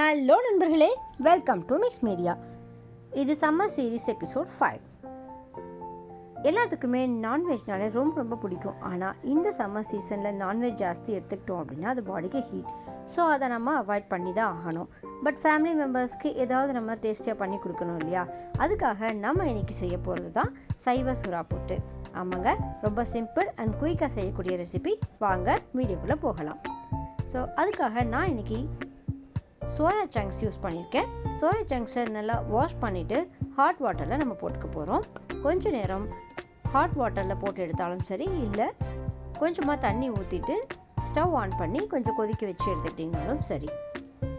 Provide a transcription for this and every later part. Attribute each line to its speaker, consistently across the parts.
Speaker 1: Hello நண்பர்களே, welcome to mix media. இது summer series episode 5. எல்லாத்துக்குமே நான்வெஜ்னாலே ரொம்ப பிடிக்கும். ஆனால் இந்த சம்மர் சீசனில் நான்வெஜ் ஜாஸ்தி எடுத்துக்கிட்டோம் அப்படின்னா அது பாடிக்கு ஹீட். ஸோ அதை நம்ம அவாய்ட் பண்ணி தான் ஆகணும். பட் ஃபேமிலி மெம்பர்ஸ்க்கு ஏதாவது நம்ம டேஸ்டியாக பண்ணி கொடுக்கணும் இல்லையா? அதுக்காக நம்ம இன்றைக்கி செய்ய போகிறது தான் சைவ சுறா புட்டு. ஆமாங்க, ரொம்ப சிம்பிள் அண்ட் குயிக்காக செய்யக்கூடிய ரெசிபி. வாங்க வீடியோக்குள்ளே போகலாம். ஸோ அதுக்காக நான் இன்றைக்கி சோயா சங்க்ஸ் யூஸ் பண்ணியிருக்கேன். சோயா சங்க்ஸை நல்லா வாஷ் பண்ணிவிட்டு ஹாட் வாட்டரில் நம்ம போட்டுக்க போகிறோம். கொஞ்சம் நேரம் ஹாட் வாட்டரில் போட்டு எடுத்தாலும் சரி, இல்லை கொஞ்சமாக தண்ணி ஊற்றிட்டு ஸ்டவ் ஆன் பண்ணி கொஞ்சம் கொதிக்க வச்சு எடுத்துக்கிட்டிங்கனாலும் சரி.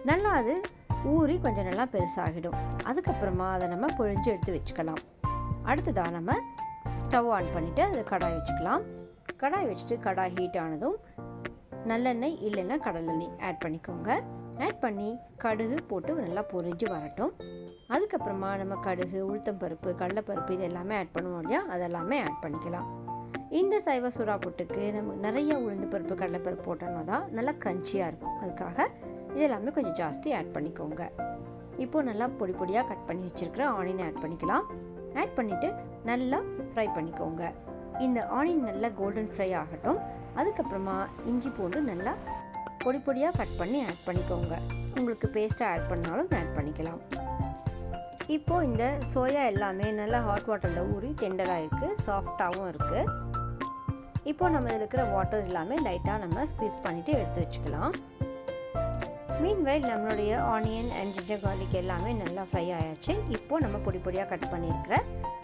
Speaker 1: நல்லா அது ஊறி கொஞ்சம் நல்லா பெருசாகிடும். அதுக்கப்புறமா அதை நம்ம புழிஞ்சு எடுத்து வச்சுக்கலாம். அடுத்ததாக நம்ம ஸ்டவ் ஆன் பண்ணிவிட்டு அதை கடாய் வச்சுக்கலாம். கடாய் வச்சுட்டு கடாய் ஹீட் ஆனதும் நல்லெண்ணெய் இல்லைன்னா கடலெண்ணெய் ஆட் பண்ணிக்கோங்க. ஆட் பண்ணி கடுகு போட்டு நல்லா பொரிஞ்சு வரட்டும். அதுக்கப்புறமா நம்ம கடுகு, உளுத்தம்பருப்பு, கடலைப்பருப்பு இது எல்லாமே ஆட் பண்ணுவோம் இல்லையா? அதெல்லாமே ஆட் பண்ணிக்கலாம். இந்த சைவ சுறா புட்டுக்கு நம்ம நிறைய உளுந்து பருப்பு, கடலைப்பருப்பு போட்டோம்னா தான் நல்லா க்ரன்ச்சியாக இருக்கும். அதுக்காக இதெல்லாமே கொஞ்சம் ஜாஸ்தி ஆட் பண்ணிக்கோங்க. இப்போது நல்லா பொடி பொடியாக கட் பண்ணி வச்சுருக்கிற ஆனியன் ஆட் பண்ணிக்கலாம். ஆட் பண்ணிவிட்டு நல்லா ஃப்ரை பண்ணிக்கோங்க. இந்த ஆனியன் நல்லா கோல்டன் ஃப்ரை ஆகட்டும். அதுக்கப்புறமா இஞ்சி பூண்டு நல்லா பொடி பொடியாக கட் பண்ணி ஆட் பண்ணிக்கோங்க. உங்களுக்கு பேஸ்ட்டாக ஆட் பண்ணாலும் ஆட் பண்ணிக்கலாம். இப்போது இந்த சோயா எல்லாமே நல்லா ஹாட் வாட்டரில் ஊறி டெண்டராக இருக்குது, சாஃப்டாகவும் இருக்குது. இப்போது நம்ம இதில் இருக்கிற வாட்டர் எல்லாமே லைட்டாக நம்ம ஸ்க்வீஸ் பண்ணிவிட்டு எடுத்து வச்சுக்கலாம். மீன்வைல் நம்மளுடைய ஆனியன் அண்ட் ஜிஞ்சர் கார்லிக் எல்லாமே நல்லா ஃப்ரை ஆயாச்சு. இப்போது நம்ம பொடி பொடியாக கட் பண்ணியிருக்கிற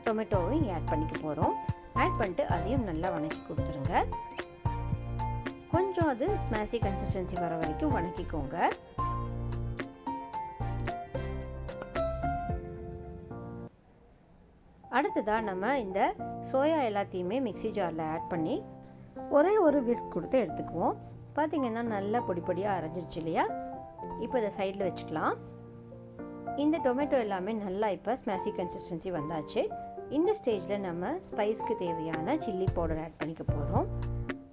Speaker 1: டொமேட்டோவையும் ஆட் பண்ணிக்க போகிறோம். ஆட் பண்ணிட்டு அதையும் நல்லா வணக்கி கொடுத்துருங்க. கொஞ்சம் அது ஸ்மாஷி கன்சிஸ்டன்சி வர வரைக்கும் வணக்கிக்கோங்க. அடுத்ததாக நம்ம இந்த சோயா எல்லாத்தையுமே மிக்ஸி ஜாரில் ஆட் பண்ணி ஒரே ஒரு விஸ்க் கொடுத்து எடுத்துக்குவோம். பார்த்திங்கன்னா நல்லா பொடி பொடியாக அரைஞ்சிருச்சு இல்லையா? இப்போ இதை சைடில் வச்சுக்கலாம். இந்த டொமேட்டோ எல்லாமே நல்லா இப்போ ஸ்மாஷி கன்சிஸ்டன்சி வந்தாச்சு. இந்த ஸ்டேஜில் நம்ம ஸ்பைஸ்க்கு தேவையான சில்லி பவுடர் ஆட் பண்ணிக்க போகிறோம்.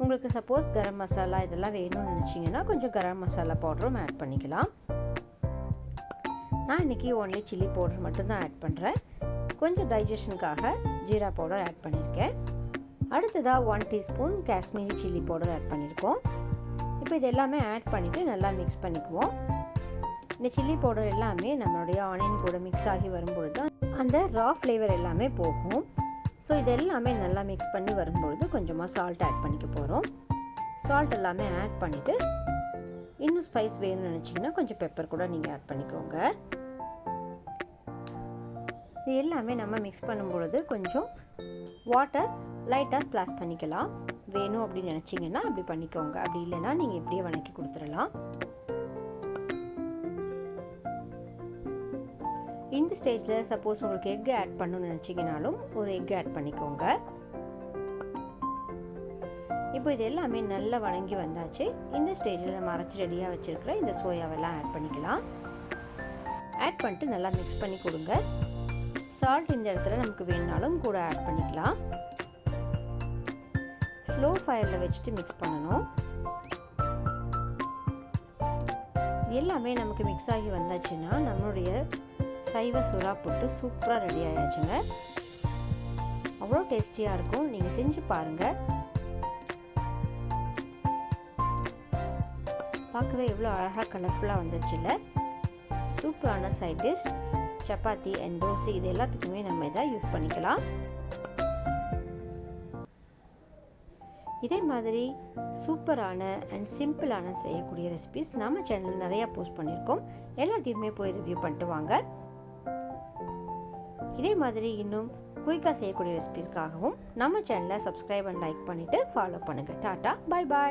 Speaker 1: உங்களுக்கு சப்போஸ் கரம் மசாலா இதெல்லாம் வேணும்னு நினச்சிங்கன்னா கொஞ்சம் கரம் மசாலா பவுடரும் ஆட் பண்ணிக்கலாம். நான் இன்றைக்கி ஒன்லி சில்லி பவுடர் மட்டும்தான் ஆட் பண்ணுறேன். கொஞ்சம் டைஜஷனுக்காக ஜீரா பவுடர் ஆட் பண்ணியிருக்கேன். அடுத்ததாக 1 teaspoon Kashmiri chilli powder add பண்ணியிருக்கோம். இப்போ இது எல்லாமே ஆட் பண்ணிவிட்டு நல்லா மிக்ஸ் பண்ணிக்குவோம். இந்த சில்லி பவுடர் எல்லாமே நம்மளுடைய ஆனியன் கூட மிக்ஸ் ஆகி வரும்பொழுது தான் அந்த ரா ஃப்ளேவர் எல்லாமே போகும். ஸோ இது எல்லாமே நல்லா மிக்ஸ் பண்ணி வரும்பொழுது கொஞ்சமாக சால்ட் ஆட் பண்ணிக்க போகிறோம். சால்ட் எல்லாமே ஆட் பண்ணிவிட்டு இன்னும் ஸ்பைஸ் வேணும்னு நினச்சிங்கன்னா கொஞ்சம் பெப்பர் கூட நீங்கள் ஆட் பண்ணிக்கோங்க. இது எல்லாமே நம்ம மிக்ஸ் பண்ணும்பொழுது கொஞ்சம் வாட்டர் லைட்டாக ஸ்ப்ளாஷ் பண்ணிக்கலாம். வேணும் அப்படின்னு நினச்சிங்கன்னா அப்படி பண்ணிக்கோங்க. அப்படி இல்லைன்னா நீங்கள் இப்படியே வணக்கி கொடுத்துடலாம். இந்த ஸ்டேஜில் சப்போஸ் உங்களுக்கு எக் ஆட் பண்ணணும்னு நினச்சிங்கனாலும் ஒரு எக் ஆட் பண்ணிக்கோங்க. இப்போ இது எல்லாமே நல்லா வணங்கி வந்தாச்சு. இந்த ஸ்டேஜில் நம்ம அரைச்சி ரெடியாக வச்சுருக்கிற இந்த சோயாவெல்லாம் ஆட் பண்ணிக்கலாம். ஆட் பண்ணிட்டு நல்லா மிக்ஸ் பண்ணி கொடுங்க. சால்ட் இந்த இடத்துல நமக்கு வேணுனாலும் கூட ஆட் பண்ணிக்கலாம். ஸ்லோ ஃபயரில் வச்சுட்டு மிக்ஸ் பண்ணணும். எல்லாமே நமக்கு மிக்ஸ் ஆகி வந்தாச்சுன்னா நம்மளுடைய சைவ சுறா புட்டு சூப்பராக ரெடி ஆயாச்சுங்க. அவ்வளோ டேஸ்டியாக இருக்கும். நீங்கள் செஞ்சு பாருங்கள். பார்க்கவே எவ்வளோ அழகாக கலர்ஃபுல்லாக வந்துருச்சு இல்லை? சூப்பரான side dish. Chapati and dosa இது எல்லாத்துக்குமே நம்ம இதை யூஸ் பண்ணிக்கலாம். இதே மாதிரி சூப்பரான அண்ட் சிம்பிளான செய்யக்கூடிய ரெசிபிஸ் நம்ம சேனலில் நிறையா போஸ்ட் பண்ணியிருக்கோம். எல்லாத்தையுமே போய் ரிவ்யூ பண்ணிட்டு வாங்க. இதே மாதிரி இன்னும் குயிக்காக செய்யக்கூடிய ரெசிபிஸ்க்காகவும் நம்ம சேனலை சப்ஸ்கிரைப் அண்ட் லைக் பண்ணிவிட்டு ஃபாலோ பண்ணுங்கள். டாட்டா, பாய் பாய்.